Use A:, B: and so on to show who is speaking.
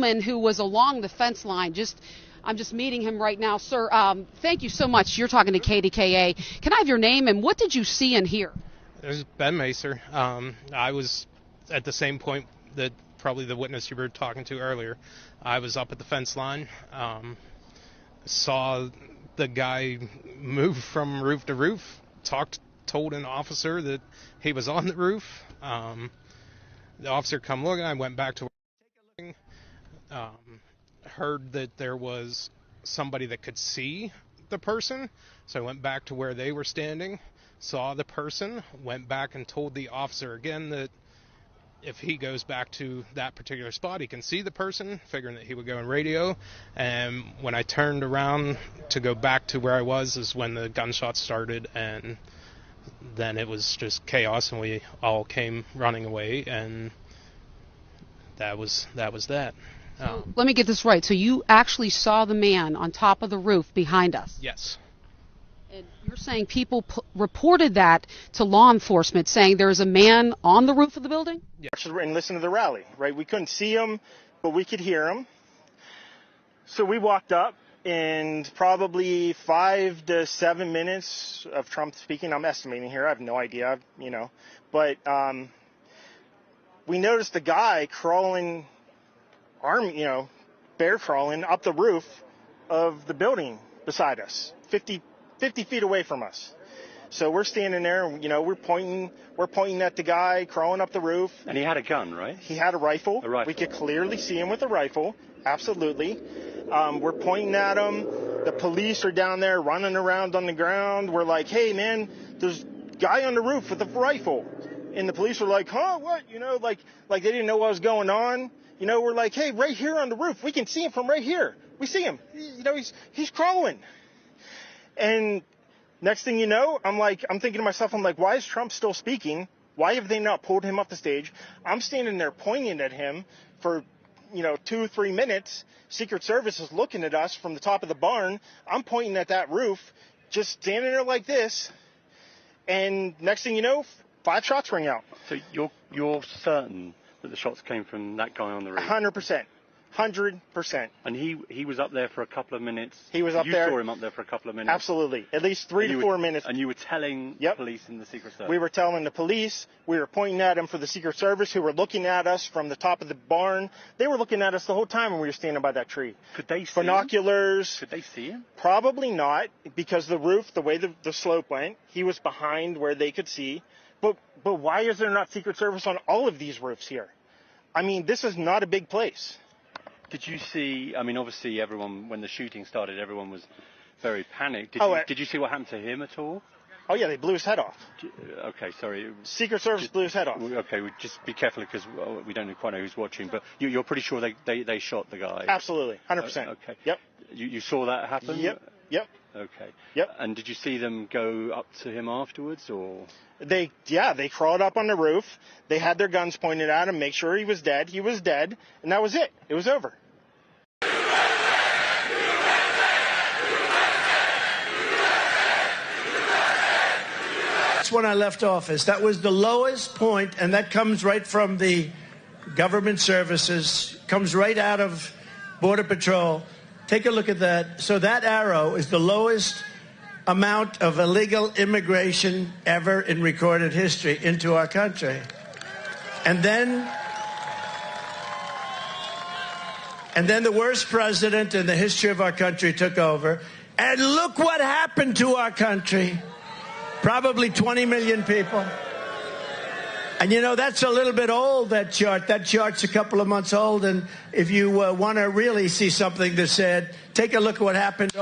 A: gentleman who was along the fence line. I'm just meeting him right now. Sir, thank you so much. You're talking to KDKA. Can I have your name and what did you see and hear?
B: There's Ben Macer. I was at the same point that probably the witness you were talking to earlier. I was up at the fence line, saw the guy move from roof to roof, told an officer that he was on the roof. The officer come looking. I went back to where heard that there was somebody that could see the person, so I went back to where they were standing, saw the person, went back and told the officer again that if he goes back to that particular spot, he can see the person, figuring that he would go in radio. And when I turned around to go back to where I was is when the gunshots started, and then it was just chaos, and we all came running away, and that was that.
A: Let me get this right. So you actually saw the man on top of the roof behind us?
B: Yes.
A: And you're saying people reported that to law enforcement, saying there is a man on the roof of the building?
C: Yes. And listen to the rally, right? We couldn't see him, but we could hear him. So we walked up, and probably 5 to 7 minutes of Trump speaking. I'm estimating here. I have no idea, But we noticed a guy crawling, bear crawling up the roof of the building beside us, 50 feet away from us. So we're standing there, and, we're pointing at the guy crawling up the roof.
D: And he had a gun, right?
C: He had a rifle.
D: A rifle.
C: We could clearly see him with a rifle. Absolutely. We're pointing at him. The police are down there running around on the ground. We're like, hey, man, there's a guy on the roof with a rifle. And the police were like, huh, what? Like they didn't know what was going on. We're like, hey, right here on the roof. We can see him from right here. We see him. He's crawling. And next thing you know, I'm thinking to myself, why is Trump still speaking? Why have they not pulled him up the stage? I'm standing there pointing at him for 2-3 minutes. Secret Service is looking at us from the top of the barn. I'm pointing at that roof, just standing there like this. And next thing you know, 5 shots ring out.
D: So you're certain that the shots came from that guy on the roof?
C: 100%. 100%.
D: And he was up there for a couple of minutes?
C: He was up there.
D: You saw him up there for a couple of minutes?
C: Absolutely. At least 3 to 4 minutes.
D: And you were telling the police and the Secret Service?
C: We were telling the police. We were pointing at him for the Secret Service, who were looking at us from the top of the barn. They were looking at us the whole time when we were standing by that tree.
D: Could they see
C: Binoculars.
D: Could they see him?
C: Probably not, because the roof, the way the slope went, he was behind where they could see. But why is there not Secret Service on all of these roofs here? This is not a big place.
D: Did you see, obviously everyone, when the shooting started, everyone was very panicked. Did you see what happened to him at all?
C: Oh, yeah, they blew his head off.
D: Okay, sorry.
C: Secret Service blew his head off.
D: Okay, just be careful because we don't quite know who's watching, but you're pretty sure they shot the guy?
C: Absolutely, 100%.
D: Okay.
C: Yep.
D: You saw that happen?
C: Yep.
D: Okay.
C: Yep.
D: And did you see them go up to him afterwards, or?
C: They crawled up on the roof. They had their guns pointed at him, make sure he was dead. He was dead, and that was it. It was over.
E: That's when I left office. That was the lowest point, and that comes right from the government services, comes right out of Border Patrol. Take a look at that. So that arrow is the lowest amount of illegal immigration ever in recorded history into our country. And then the worst president in the history of our country took over. And look what happened to our country. Probably 20 million people. And that's a little bit old, that chart. That chart's a couple of months old. And if you want to really see something that's sad, take a look at what happened.